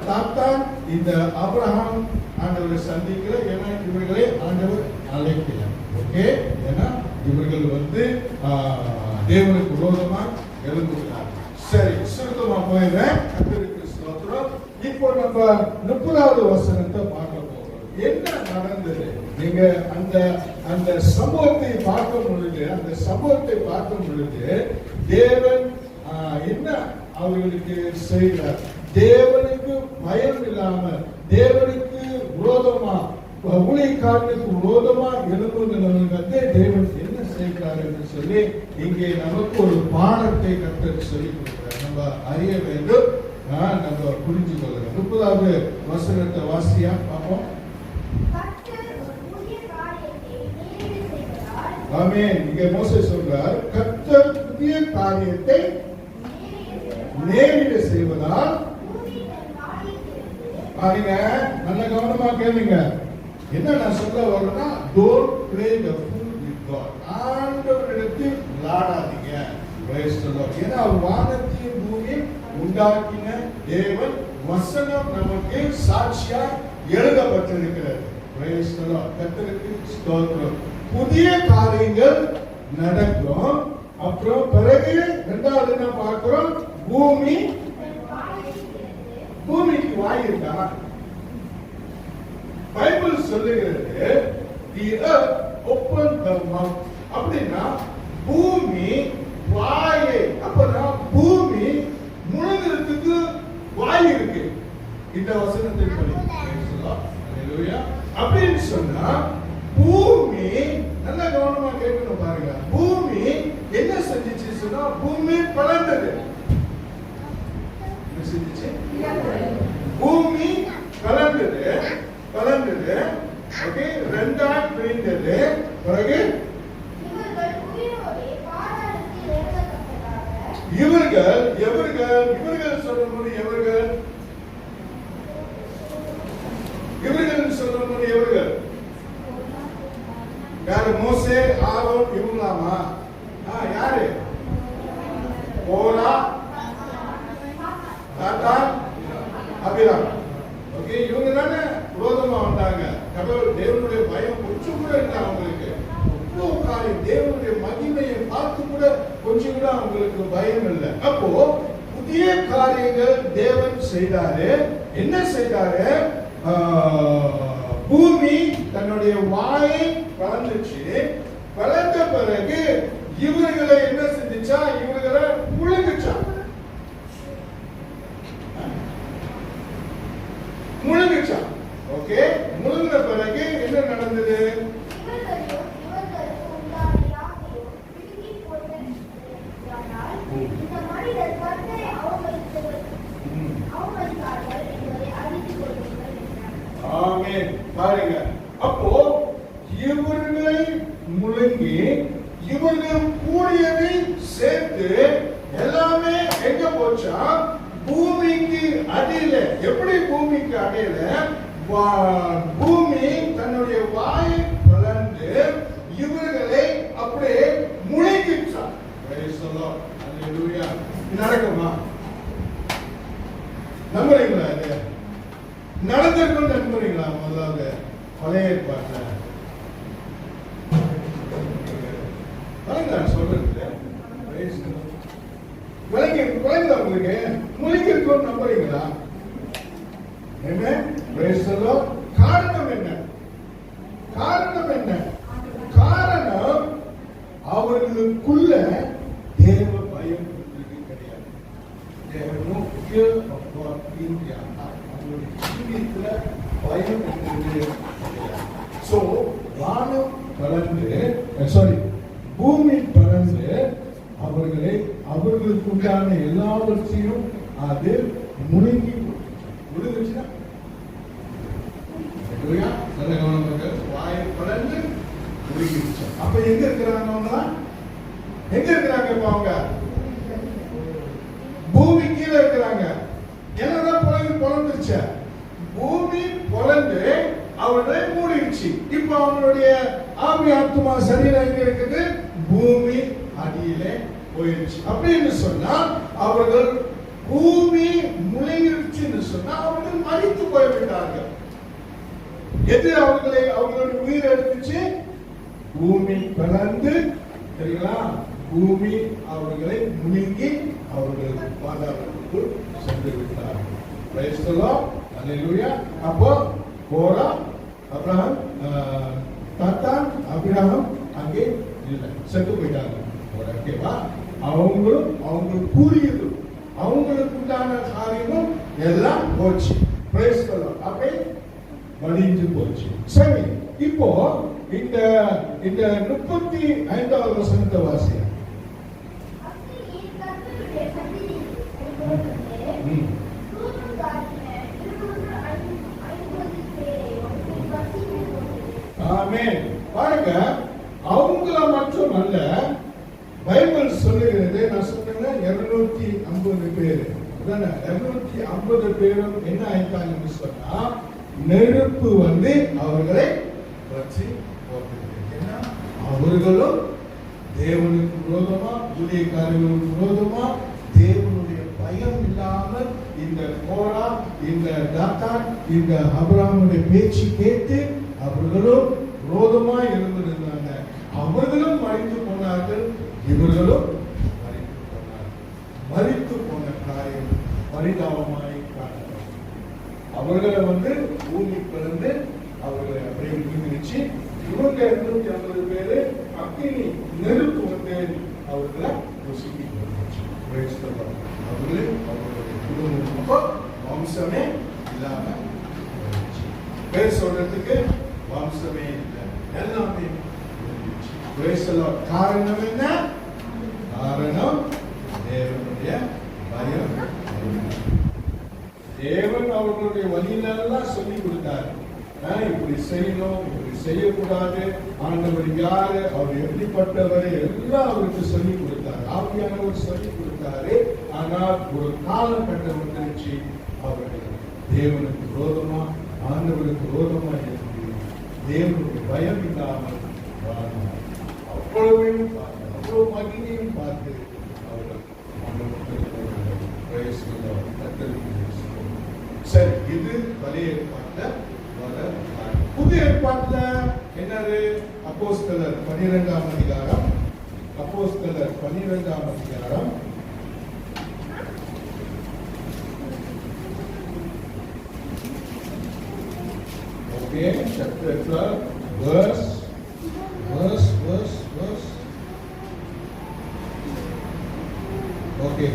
தாத்தான், இந்த ஆபிரகாம் ஆண்டவர் சந்திக்கிற, ஏன்னா இவர்களை ஆண்டவர் அழைக்கிறார். ஓகே, ஏன்னா இவர்கள் வந்து தேவனுக்கு விரோதமா எழுந்துள்ளார். சரி, சுருக்கமா போயிடுறேன். கர்த்தருக்கு ஸ்தோத்திரம். இப்போ நம்ம 30வது வசனத்தை பார்க்க போகிறோம். என்ன நடந்தது? நீங்க அந்த சம்பவத்தை பார்க்கும் பொழுது தேவன் என்ன அவர்களுக்கு செய்கிறார்? தேவனுக்கு பயம் இல்லாம தேவனுக்கு விரோதமா ஊழியக்காரனுக்கு விரோதமா எழும்புகிறவர்களுக்கு தேவன் என்ன செய்கிறார் என்று சொல்லி இங்கே நமக்கு ஒரு பாடத்தை கர்த்தர் சொல்லிக் கொடுக்கிறார். நம்ம அறிய வேண்டும், நம்ம புரிஞ்சு கொள்ளணும். 30வது வசனத்தை வாசியா பார்ப்போம். ஆமென். இங்கே மோசே சொல்றார், கர்த்தர் புதிய காரியத்தை நேரிட செய்வதால். பாருங்க, நல்ல கவனமா கேளுங்க. என்ன நான் சொல்ல வரேன்னா, don't play the fool with God. ஆண்டவரிடத்தில் விளையாடாதீங்க. ஏன்னா வானத்தையும் பூமியும் உண்டாக்கின தேவன் வசனம் நமக்கு சாட்சியா எழுதப்பட்டிருக்கிறது. கர்த்தருக்கு ஸ்தோத்திரம். புதிய காரியங்கள் நடக்கும். அப்புறம் பிறகு இரண்டாவது என்ன பார்க்கிறோம்? பூமிக்கு வாய் இருக்கா? பைபிள் சொல்லுகிறது the earth opened the mouth. அப்படின்னா பூமி வாயை, அப்பனா பூமி முழுங்கிறதுக்கு வாய் இருக்கு. இந்த வசனத்தின் படி அப்படின்னு சொன்னா பூமி, நல்ல கவனமா கேட்கணும் பாருங்க. பூமி என்ன செஞ்சிச்சு சொன்னா, பூமி பலந்தது. என்ன செஞ்சிச்சு? பூமி பலந்தது. ஓகே, ரெண்டாய் பிரிந்தது. பிறகு இவர்கள் சொல்லும்போது எவர்கள் யாரு? மோசே, ஆரோன், இவங்களாமா? யாரு? கோரா, தாத்தான், அபிராம். ஓகே, இவங்க தானே விரோதமா வந்தாங்க. கடவுள் தேவனுடைய பயம் கொஞ்சம் கூட இல்லை அவங்களுக்கு. தேவனுடைய மகிமையை பார்த்து கூட கொஞ்சம் கூட அவங்களுக்கு பயம் இல்லை. அப்போ புதிய காரியங்கள் தேவன் செய்தாரு. என்ன செய்தாரு? பூமி தன்னுடைய வாயை வளர்ந்துச்சு. வளர்ந்த பிறகு இவர்களை என்ன செஞ்சுச்சா? இவர்களை முழுங்குச்சா. ஓகே, முழுங்கின பிறகு என்ன நடந்தது? ஆமென். பாருங்க, அப்போ இவர்களை முழுங்கி இவர்கள் கூடியதை சேர்த்து எல்லாமே எங்க போச்சா? பூமிக்கு அடியில. எப்படி பூமிக்கு அடியில? பூமி தன்னுடைய வாயை வளர்ந்து இவர்களை அப்படியே முழுங்கிச்சா. நடக்குமா? நம்புறீங்களா? இது நடந்திருக்கும் நம்புறீங்களா? முதலாவது பழைய ஏற்பாட்டுல சொல்றது குழந்தை உங்களுக்கு முழுங்கிருக்கும் நம்புறீங்களா? காரணம் என்ன? காரணம் அவர்களுக்குள்ள தேவ பயம் கிடையாது. பயம் வானம் பலந்து, பூமி பலந்து அவர்களுக்கு உண்டான எல்லாவற்றையும் அது முழுங்கி முழுங்குச்சுன்னா நல்ல கவனம். வாயை பலந்து முழுங்கிடுச்சு. அப்ப எங்க இருக்கிறாங்க? எங்க இருக்கிறாங்க? இப்ப அவங்க பூமி கீழே இருக்கிறாங்க. என்னதான் பொழந்துருச்சு? பூமி பொழந்து அவர்களை மூடிடுச்சு. இப்ப அவங்களுடைய ஆவி ஆத்மா சரீரம் எங்க இருக்குது? பூமி அடியிலே போயிடுச்சு. அப்படின்னு சொன்னா அவர்கள் பூமி முழுங்கிடுச்சுன்னு சொன்னா அவர்கள் மறித்து போய்விட்டார்கள். எது அவர்களுடைய உயிர் எடுத்துச்சு? பூமி பிளந்து, சரிங்களா? பூமி அவர்களை முழுங்கி அவர்களுக்கு பாதாளத்துக்கு சென்று விட்டார்கள். Praise the Lord. ஹல்லேலூயா. அப்போ கோரா, அப்ரஹாம், தாத்தான், அபிரகாம் அங்கே இல்லை, செத்து போயிட்டாங்க. ஓகேவா? அவங்களுக்கு கூறியது, அவங்களுக்கு உண்டான காரியமும் எல்லாம் போச்சு. Price the Lord. அப்படியே மடிந்து போச்சு. சரி, இப்போ இந்த 35வது வசனத்தை வாசிங்க. ஆமென். பாருங்க, அவங்கள மட்டும் அல்ல, பைபிள் சொல்லுகிறது, நான் சொன்னேன் 250 பேர். 250 பேரும் என்ன ஆயிட்டாங்கன்னு சொன்னா, நெருப்பு வந்து அவர்களை பற்றி போட்டது. அவர்களும் தேவனுக்கு விரோதமா, ஊழியக்காரர்களுக்கு விரோதமா, தேவனுடைய பயம் இல்லாமல் இந்த கோரா, இந்த தாத்தான், இந்த ஆபிரகாமுடைய பேச்சு கேட்டு அவர்களும் விரோதமா இருந்திருந்தாங்க. அவர்களும் மரித்து போனார்கள், இவர்களும் மரித்து போனார்கள். மரித்து போன காரியம் பரிதாபமாய் காணப்பட்டது. அவர்களை வந்து பூமி பிறந்து அவர்களை அப்படியே முடிஞ்சிருச்சு. இவங்க 250 பேரு அக்கினி நெருப்பு வந்து அவர்களை ருசிக்கு வந்துச்சு. அவர்களே அவர்களுடைய குடும்பம் வம்சமே இல்லாம பேர் சொல்றதுக்கு வம்சமே இல்லை, எல்லாமே காரணம் என்ன? காரணம் தேவனுடைய பயம். தேவன் அவர்களுடைய வழியிலெல்லாம் சொல்லி கொடுத்தாரு, இப்படி செய்யணும், இப்படி செய்யக்கூடாது, ஆண்டவர் யாரு, அவர் எப்படிப்பட்டவர் எல்லாம் அவருக்கு சொல்லி கொடுத்தாரு. ஆவியானவர் சொல்லி கொடுத்தாரு. ஆனால் ஒரு காலகட்டம் வந்துருச்சு, அவர்கள் தேவனுக்கு விரோதமா, ஆண்டவருக்கு விரோதமா இருக்கு. தேவனுடைய பயம் இல்லாமல் அவ்வளவையும் பார்த்து, அவ்வளவு மகிமையும் பார்த்து அவர்கள் சரி. இது பழைய ஏற்பாட்டுல வர. புதிய ஏற்பாட்டுல என்னது? அப்போஸ்தலர் 12ஆம் அதிகாரம். அப்போஸ்தலர் 12ஆம் அதிகாரம். Okay, chapter 12, verse. Okay.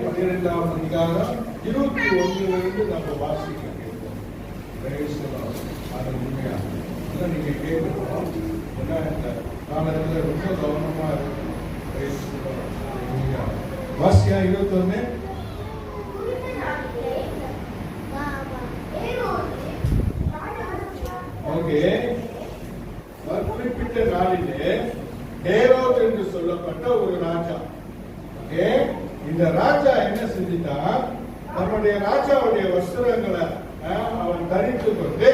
12ஆம் அதிகாரம் 21 நம்ம வாசிக்க கேட்போம். Praise the Lord. ஹalleluya. நீங்க கேட்கணும். ஏன்னா இந்த காலத்துல ரொம்ப கவனமா இருக்கணும். Praise the Lord. ஹalleluya. வாசியா 21. ஓகே. குறிப்பிட்ட நாளிலே ஹேரோத் என்று சொல்லப்பட்ட ஒரு ராஜா. ஓகே. இந்த ராஜா என்ன செஞ்சிட்டா, நம்முடைய ராஜாவுடைய வஸ்திரங்களை அவன் தரித்து கொண்டு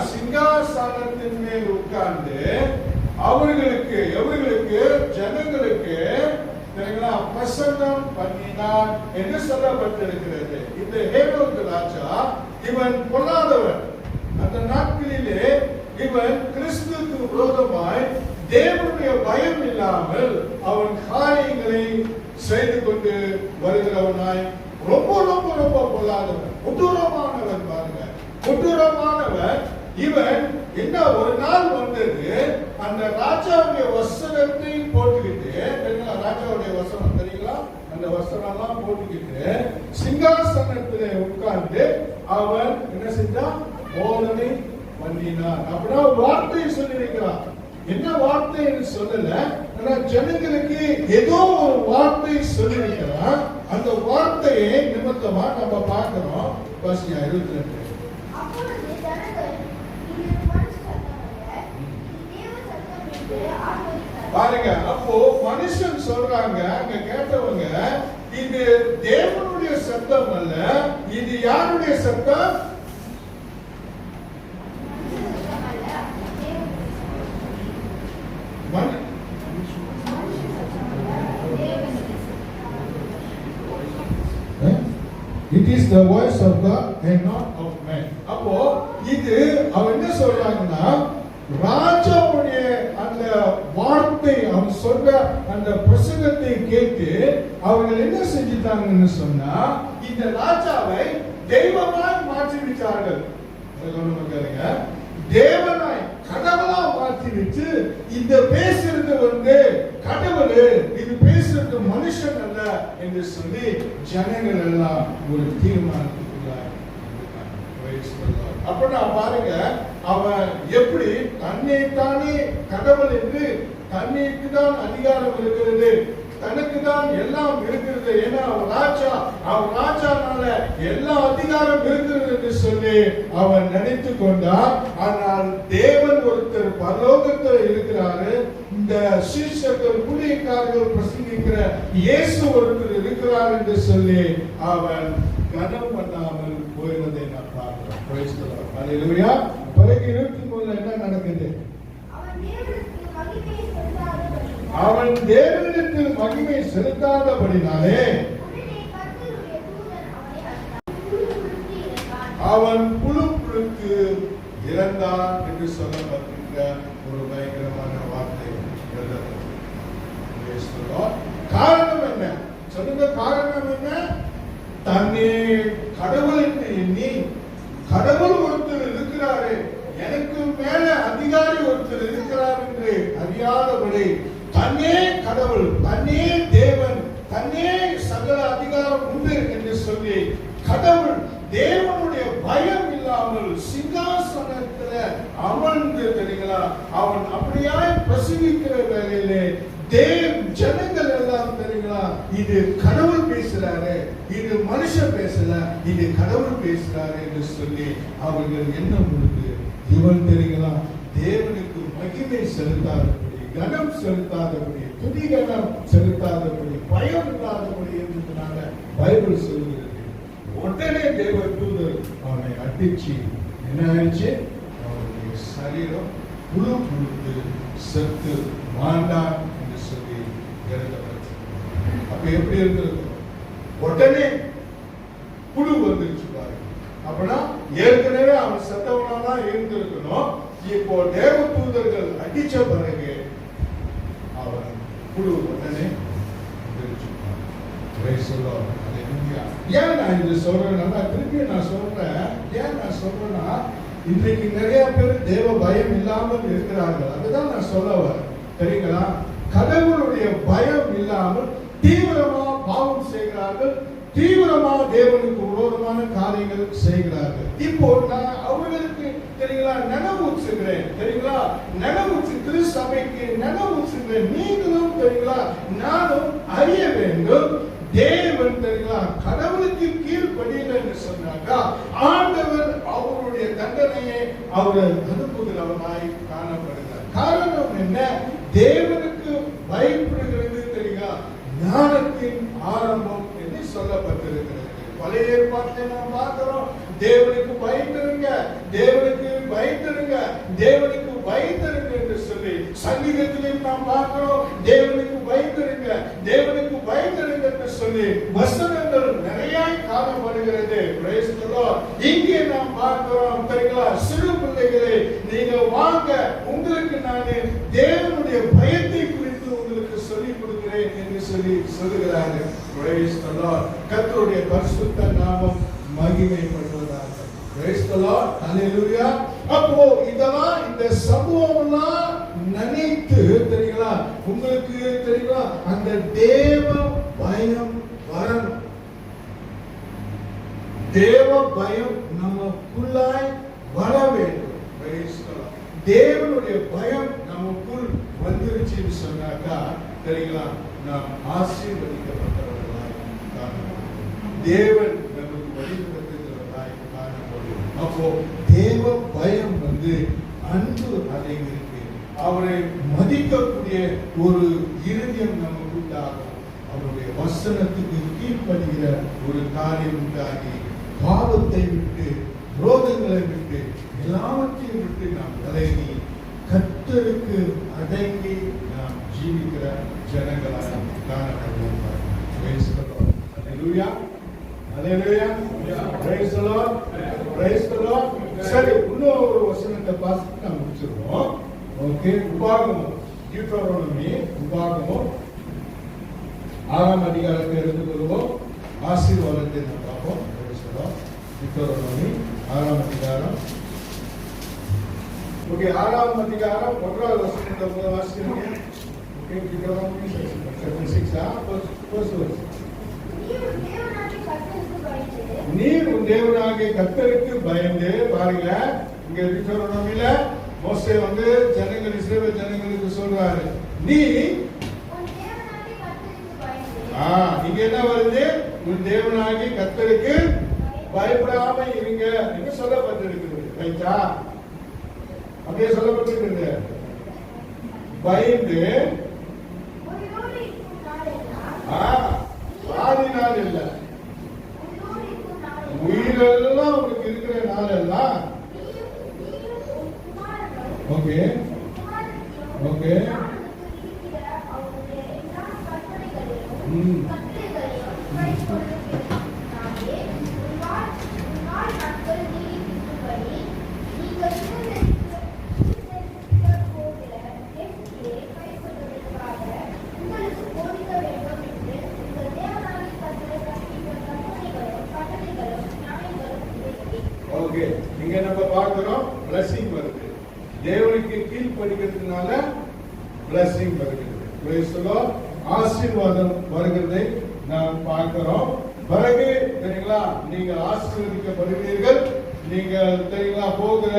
சிங்காசனத்தின் மேல் உட்கார்ந்து அவர்களுக்கு, எவர்களுக்கு? ஜனங்களுக்கு பிரசங்கம் பண்ணினான் என்று சொல்லப்பட்டிருக்கிறது. இந்த ஹேரோது ராஜா, இவன் பொல்லாதவன். அந்த நாட்களிலே இவன் கிறிஸ்துவுக்கு விரோதமாய் தேவனுடைய பயம் இல்லாமல் அவன் காரியங்களை செய்து கொண்டு வருகிறவனாய் ரொம்ப ரொம்ப ரொம்ப பொல்லாதவன், கொடூரமானவன். பாருங்க, கொடூரமானவன் இவன். என்ன ஒரு நாள் வந்தது, அந்த ராஜாவுடைய வஸ்திரத்தை போட்டுக்கிட்டு, ராஜாவுடைய வஸ்திரம் தெரியுங்களா, அந்த வஸ்திரம் எல்லாம் போட்டுக்கிட்டு சிங்காசனத்திலே உட்கார்ந்து அவன் என்ன செஞ்சான்? போதனை பண்ணினான். அப்படின்னா வார்த்தை சொல்லியிருக்கிறான். என்ன வார்த்தை சொல்லல, ஜனங்களுக்கு ஏதோ ஒரு வார்த்தை சொல்லியிருக்கிறான். அந்த வார்த்தையை நிமித்தமா நம்ம பார்க்கிறோம். 22. பாருங்க, அப்போ மனுஷன் சொல்றாங்க, அங்க கேட்டவங்க, இது தேவனுடைய சத்தம் அல்ல, இது யாருடைய சத்தம்? It is the voice of God and not of man. அப்போ இது அவன் என்ன சொல்றாங்கன்னா, ராஜாவுடைய அந்த வார்த்தை, அவன் சொல்ற அந்த பிரசங்கத்தை கேட்டு அவர்கள் என்ன செஞ்சிட்டாங்கன்னு சொன்னா, இந்த ராஜாவை தெய்வமாய் மாற்றி விட்டார்கள். தேவனாய் கடவுளா மாற்றி மாத்தி வச்சு இந்த பேசுறது கடவுள், இது பேசுறது மனுஷன் அல்ல என்று சொல்லி ஜனங்கள் எல்லாம் ஒரு தீர்மானத்துக்குள்ள. அப்ப நான் பாருங்க, அவன் எப்படி தன்னை தானே கடவுள் என்று, தன்னைக்கு தான் அதிகாரம் இருக்கிறது, தனக்கு தான் எல்லாம் இருக்கிறது, ஏன்னா அவன் ராஜானால எல்லா அதிகாரம் இருக்கிறது என்று சொல்லி அவன் நினைத்து கொண்டான். ஆனால் தேவன் ஒருத்தர் பரலோகத்தில் இருக்கிறாரு, இந்த சீஷர்கள் ஊழியக்காரர்கள் பிரசங்கிக்கிற இயேசு ஒருத்தர் இருக்கிறார் என்று சொல்லி அவன் கனம் பண்ணாமல் போயிருந்ததை நான் பார்க்கிறோம். அல்லேலூயா. பிறகு 23 என்ன நடக்குது? அவன் தேவனிடத்தில் மகிமை செலுத்தாதபடினாலே அவன் புழு புழுத்து இறந்தான் என்று சொல்லப்பட்டிருக்கிற ஒரு பயங்கரமான வார்த்தை எழுதப்பட்டது. காரணம் என்ன சொல்லுங்க? காரணம் என்ன? தன்னை கடவுள் என்று எண்ணி, கடவுள் ஒருத்தர் இருக்கிறாரு, எனக்கு மேல அதிகாரி ஒருத்தர் இருக்கிறார் என்று அறியாதபடி தன்னே கடவுள், தன்னே தேவன், தன்னே சகல அதிகாரம் உண்டு என்று சொல்லி கடவுள் தேவனுடைய பயம் இல்லாமல் சிங்காசனத்துல அமர்ந்து தெரியுங்களா, அவன் அப்படியாய் பிரசங்கிக்கிற வேலையிலே ஜனங்கள் எல்லாம் தெரியுங்களா, இது கடவுள் பேசுறாரு, இது மனுஷன் பேசல, இது கடவுள் பேசுறாரு என்று சொல்லி அவர்கள் என்ன முடிந்து இவன் தெரியுங்களா தேவனுக்கு மகிமை செலுத்தாதபடி, கனம் செலுத்தாதபடி, துதி கனம் செலுத்தாதபடி, பயம் இல்லாதபடி என்றதுனால பைபிள் சொல்லுகிறது. உடனே தேவ தூதர் அவனை அடிச்சு என்ன ஆயிடுச்சு? அவனுடைய சரீரம் புழு புழுத்து செத்து மாண்டான் என்று சொல்லி எழுதப்பட்டது. அப்ப எப்படி இருந்திருக்கும்? உடனே புழு வந்துருச்சு பாருங்க. அப்படின்னா ஏற்கனவே அவன் செத்தவனா இருந்திருக்கணும். இப்போ தேவ தூதர்கள் அடிச்ச பிறகு அவன் புழு உடனே ஏன் நான் இது சொல்றேன்னா, திருப்பி நான் சொல்றேன், ஏன் நான் சொல்றேன்னா, இன்றைக்கு நிறைய பேர் தேவ பயம் இல்லாமல் இருக்கிறார்கள். அதுதான் நான் சொல்ல வரேன். சரிங்களா? கடவுளுடைய பயம் இல்லாமல் தீவிரமா பாவம் செய்கிறார்கள், தீவிரமா தேவனுக்கு விரோதமான காரியங்கள் செய்கிறார்கள். இப்போ நான் அவர்களுக்கு தெரியுங்களா நினைவூற்றுகிறேன், தெரியுங்களா நினைவூற்று, திருச்சபைக்கு நினைவூற்றுகிறேன். நீங்களும் தெரியுங்களா நானும் அறிய வேண்டும், தேவன் தெரியுங்களா கடவுளுக்கு கீழ்ப்படியல என்று சொன்னாங்க ஆண்டவர் அவருடைய தண்டனையை அவர் அனுப்புகிறவனாய் காணப்படுகிறார். காரணம் என்ன? தேவனுக்கு பயப்படுகிறது தெரியுங்களா ஞானத்தின் ஆரம்பம் என்று சொல்லப்பட்டிருக்கிறது. பழைய ஏற்பாட்டை நாம் பார்க்கிறோம், தேவனுக்கு பயந்துருங்க, தேவனுக்கு பயந்துருங்க, தேவனுக்கு பயந்துருங்க என்று சொல்லி. சங்கீதத்திலும் நாம் பார்க்கிறோம், தேவனுக்கு பயந்துருங்க, தேவனுக்கு பயந்துருங்க என்று சொல்லி வசனங்கள் நிறைய காணப்படுகிறது. இங்கே நாம் பார்க்கிறோம் தெரியுங்களா, சிறு பிள்ளைகளே நீங்க வாங்க, உங்களுக்கு நான் தேவனுடைய பயத்தை குறித்து உங்களுக்கு சொல்லிக் கொடுக்கிறேன் என்று சொல்லி சொல்லுகிறார்கள். கர்த்தருடைய பரிசுத்த நாமம் மகிமைப்படுவதாக. அப்போ இதெல்லாம் இந்த சம்பவம் எல்லாம் நினைத்து தெரியுங்களா உங்களுக்கு தெரியுங்களா அந்த தேவ பயம் வரணும். தேவ பயம் நமக்குள்ளாய் வர வேண்டும். தேவனுடைய பயம் நமக்குள் வந்துருச்சுன்னு சொன்னாக்கா தெரியுங்களா நாம் ஆசீர்வதிக்கப்பட்டவர்களாய் காணப்படும். தேவன் நமக்கு வழிநடத்துகிறவர்களாய் காணப்படும். அப்போ தேவ பயம் அன்பு அடைந்திருக்கு, அவரை மதிக்கக்கூடிய ஒரு இருதயம் நமக்கு உண்டாகும். அவருடைய வசனத்துக்கு கீழ்ப்படுகிற ஒரு காரியம் உண்டாகி பாவத்தை விட்டு, விரோதங்களை விட்டு, எல்லாவற்றையும் விட்டு நாம் விலகி கர்த்தருக்கு அடங்கி நாம் ஜீவிக்கிற ஜனங்களாக காணப்படுவோம். சரி, இன்னும் ஒரு வசனத்தை பார்த்து நாம் முடிச்சிருவோம். ஓகே, உபாகமம், டியூட்டரோனமி உபாகமம் 6ஆம் அதிகாரத்தை எடுத்துக்கொள்வோம். ஆசீர்வாதத்தை நாம் பார்ப்போம். டியூட்டரோனமி 6ஆம் அதிகாரம் ஓகே, 6ஆம் அதிகாரம் 1வது வசனத்தை வாசிக்கிறீங்க. Okay, Deuteronomy chapter 6 first verse. நீர் உன் தேவனாகிய கர்த்தருக்கு பயந்து, பாருங்க இங்க Deuteronomyல மோசே வந்து ஜனங்கள் இஸ்ரவேல் ஜனங்களுக்கு சொல்றாரு, நீ இங்க என்ன வருது, உன் தேவனாகிய கர்த்தருக்கு பயப்படாம இருங்க என்று சொல்லப்பட்டிருக்கிறது. ரைட்டா? அப்படியே சொல்லப்பட்டிருக்கிறது. பயந்து பாதி நாள் இல்ல, உயிரெல்லாம் உங்களுக்கு இருக்கிற நாள் எல்லாம். ஓகே ஓகே ஓகே, இங்க நம்ம பார்க்கிறோம் blessing வருது. தேவனுக்கு கீழ்ப்படிக்கிறதுனால blessing வருகிறது. praise the Lord. ஆசீர்வாதம் வருகிறதை நாம் பார்க்கிறோம். பிறகு தெரியுங்களா, நீங்க ஆசீர்வதிக்கப்படுவீர்கள். நீங்கள் தெரியுங்களா, போகிற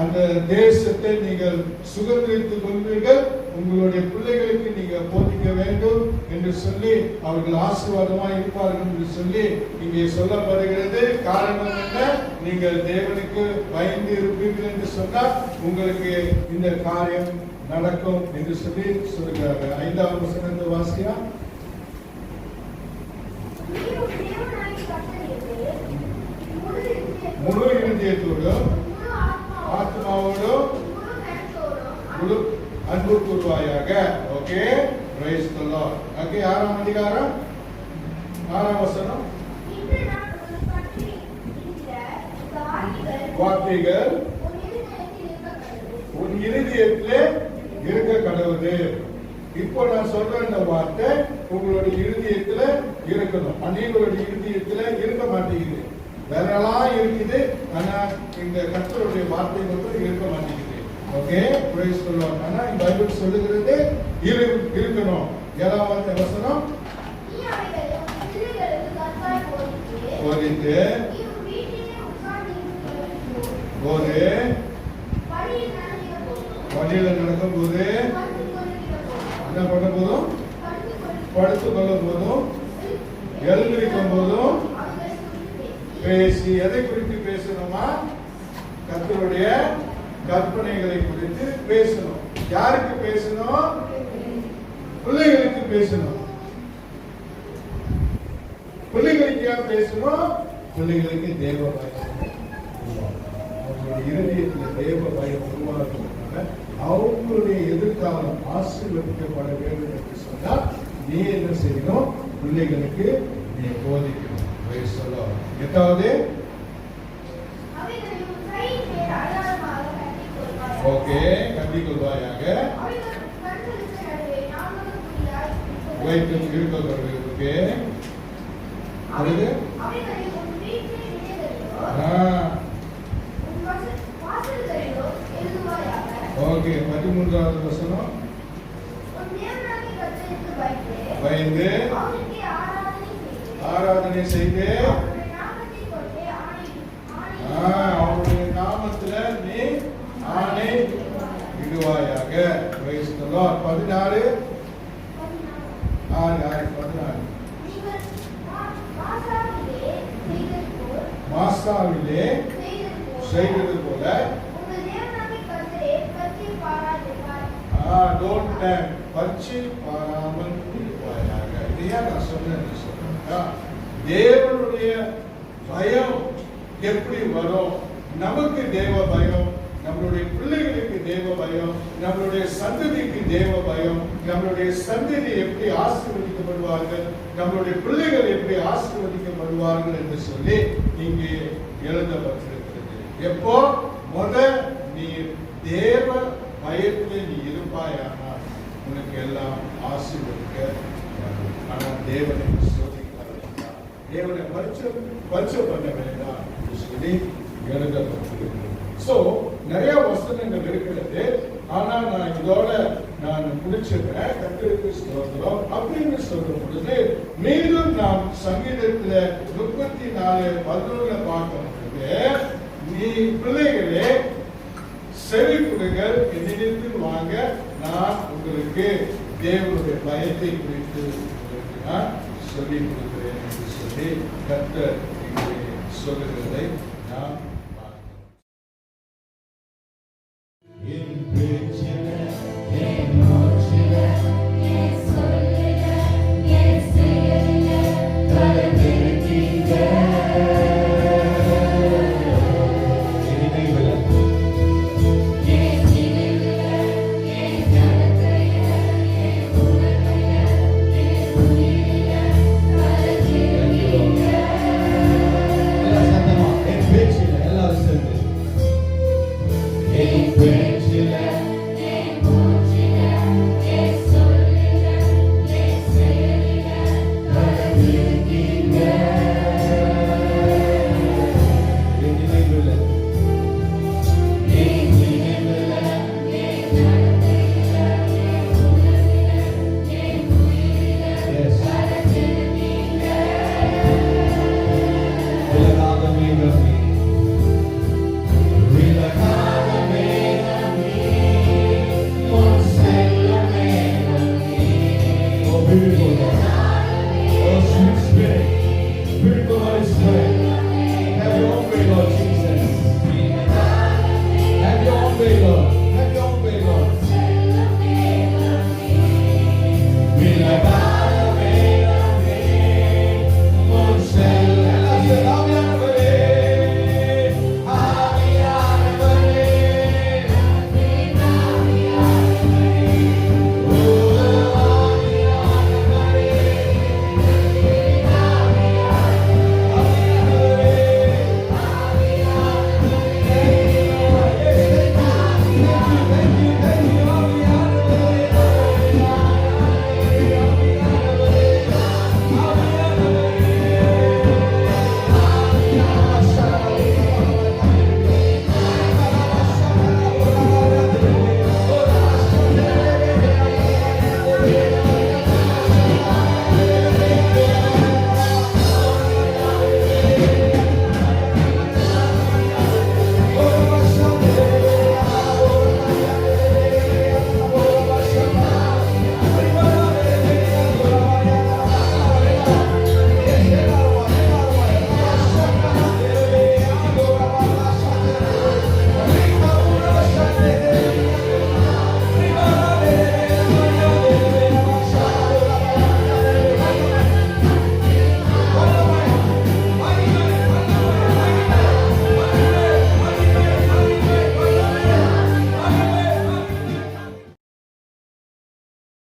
அந்த தேசத்தை நீங்கள் சுதந்திரித்துக் கொள்வீர்கள். உங்களுடைய பிள்ளைகளுக்கு நீங்க போதிக்க வேண்டும் என்று சொல்லி அவர்கள் ஆசீர்வாதமாய் இருப்பார்கள் என்று சொல்லி இங்கே சொல்லப்படுகிறது. காரணம் என்ன? நீங்கள் தேவனுக்கு பயந்து இருப்பீர்கள் என்று சொன்னால் உங்களுக்கு இந்த காரியம் நடக்கும் என்று சொல்லி சொல்கிறார்கள். 5ஆம் வசனத்தை வாசியா. முழு இருதயத்தோடும் ஆத்மாவோடும் முழு அன்பு கூறுவாயாக. Okay, praise the Lord. Okay, 6ஆம் அதிகாரம் 6ஆம் வசனம். வார்த்தைகள் உன் இருதயத்திலே இருக்க கடவுது. இப்போ நான் சொல்ற இந்த வார்த்தை உங்களுடைய இருதயத்துல இருக்கணும். அநேகருடைய இருதயத்துல இருக்க மாட்டேங்குது, வேறெல்லாம் இருக்குது, ஆனா இந்த கர்த்தருடைய வார்த்தை மட்டும் இருக்க மாட்டேங்குது. Okay, praise the Lord. ஆனா இந்த பைபிள் சொல்லுகிறது இருக்கணும். 7ஆவது வசனம். போதித்து போது வழியில நடக்கும் போது என்ன பண்ண போதும், படுத்துக் கொள்ளும் போதும், எழுந்திருக்கும் போதும் பேசி. எதை குறித்து பேசணுமா? கர்த்தருடைய கற்பனைகளை குறித்து பேசணும். யாருக்கு பேசணும்? பிள்ளைகளுக்கு பேசணும். பிள்ளைகளுக்கு யார் பேசணும்? பிள்ளைகளுக்கு தேவ பயம். அவங்களுடைய இருதயத்தில் தேவ பயம் உருவாக்குறதுனால அவங்களுடைய எதிர்காலம் ஆசீர்வதிக்கப்பட வேண்டும் என்று சொன்னால் நீ என்ன செய்யணும்? பிள்ளைகளுக்கு நீ போதிக்கணும். எட்டாவது, ஓகே, கண்டிக் கொள்வாயாக வைத்து இருக்க. ஓகே, அடுத்து ஓகே, 13ஆவது வசனம். பயந்து ஆராதனை செய்து அவருடைய நாமத்துல நீ ஆணை இடுவாயாக. 16 மாசாவிலே செய்தது போல பற்றி பாராமல் இருப்பாயாக. இதையா நான் சொன்னேன். தேவனுடைய பயம் எப்படி வரும்? நமக்கு தேவ பயம், நம்மளுடைய பிள்ளைகளுக்கு தேவ பயம், நம்மளுடைய சந்ததிக்கு தேவ பயம், நம்மளுடைய சந்ததி எப்படி ஆசீர்வதிக்கப்படுவார்கள், நம்மளுடைய பிள்ளைகள் எப்படி ஆசீர்வதிக்கப்படுவார்கள் என்று சொல்லி இங்கே எழுதப்பட்டிருக்கிறது. எப்போ நீ தேவ பயத்தில் நீ இருப்பாயானால் உனக்கு எல்லாம் ஆசீர்வதிக்க. ஆனால் தேவனை சோதிக்க வேண்டாம், தேவனை பரிச்சை பண்ண வேண்டாம் என்று சொல்லி எழுதப்பட்டிருக்கிறது. So நிறைய வசனங்கள் இருக்கிறது. ஆனால் நான் இதோட நான் முடிச்சிருக்கிறேன். கர்த்தருக்கு ஸ்தோத்திரம். அப்படின்னு சொல்லும் பொழுது மீண்டும் நாம் சங்கீதத்துல 34:11 பார்க்கும் பொழுது, நீ பிள்ளைகளே செவி கொடுங்கள், என்னிடத்தில் வாங்க, நான் உங்களுக்கு தேவனுடைய பயத்தை குறித்து உங்களுக்கு நான் சொல்லிக் கொடுக்கிறேன் என்று சொல்லி கர்த்தர் இங்கே சொல்லுகிறதை நாம்